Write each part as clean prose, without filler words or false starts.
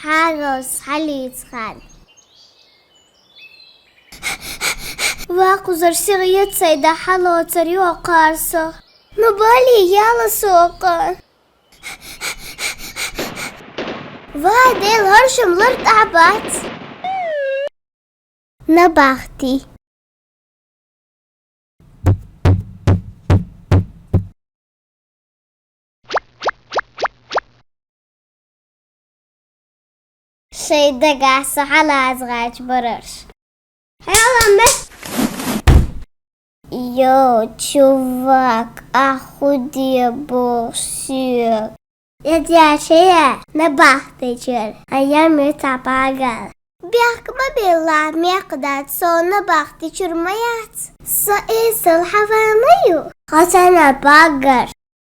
Pagos Halitran. Vakuzar Siriyat Sayda Halotar Yokarsa. Nubali Yala Soka. Vadel Harsham Lurt Abat. Nabachti. شي دقع على أزغاج برش يلا مس يو تشوفك أخدي بوشيك يا شيء نبحثي جل أيام يتابعك بيحك ما بيلا ميقدات سو نبحثي شرميات سئيس الحفاميو خسنا باقر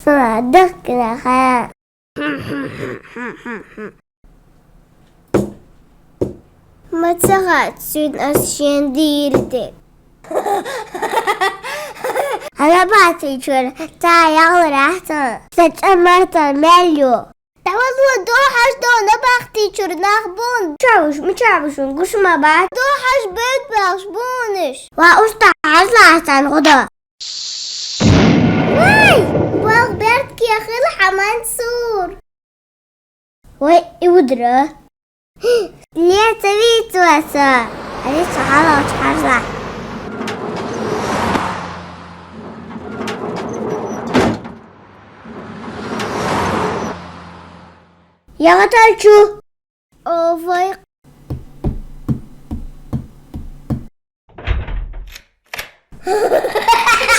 صدقنا خير ما تغاتسون أشياء ديرتك أنا بعطي شور تا يغل راحتن ستأمرت الماليو تعوضوا دو حاج دو نبختي شور ناخبون مشابشون قش ما بعد دو حاج بيت بخشبونش وأشتع عزلعتن غدا واي بغبرتك يا أخي الحمان سور واي إودرة ليه تبيت واسا أليس حالة وتحرزع يا غتال شو أوفي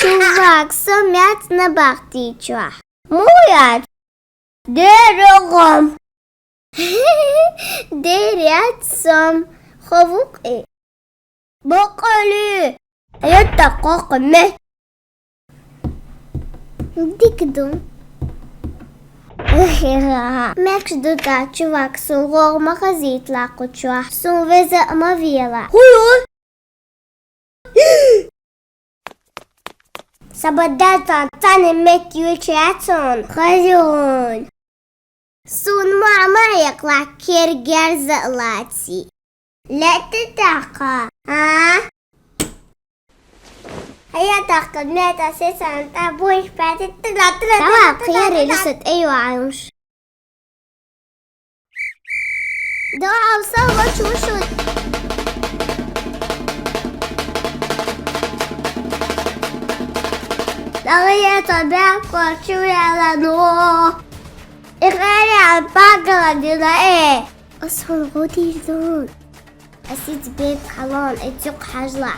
شوفك سمعت نبختي شوح مويات درغم ديريات سم خفوقي بقلي يتقاق مه ديك دون ماكش دوتا چواك سون غور مخزيت لاقو چواح سون وزا ما فيلا هو سبدالتان تاني متيو چاتون خزون سون ما يقلع كير جرزة لاتي لا تتعقى ها هيا تعقد مات أساسا تابوش بعد طلع خياري لست أيوة عايش دعا وصوت شوشو لغاية طبيعك وشوي على نور إغاري عن باقرة دينا إيه أصفر غودي زون أسيت بيت حلال اتيق حجلع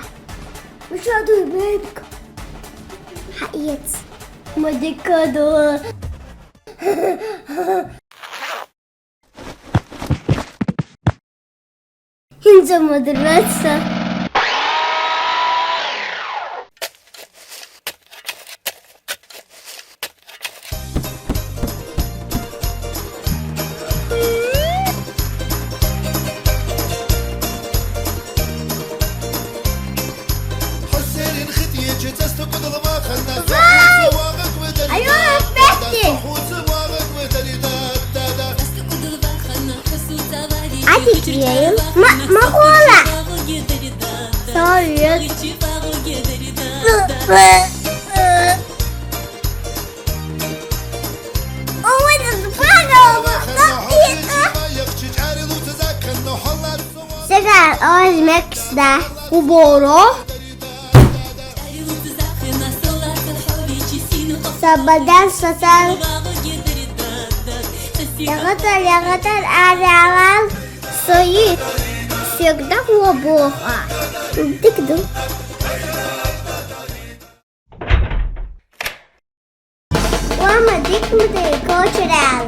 مش هادو بيتك حقيت ما ديكادو هنجا مدرسة ما قولا sorry سكر أوز مكس ده وبورو سبدان سسر يا غتر أعلى سويت سيقدر وبوخا تقدر وما ديك مدري كوشرال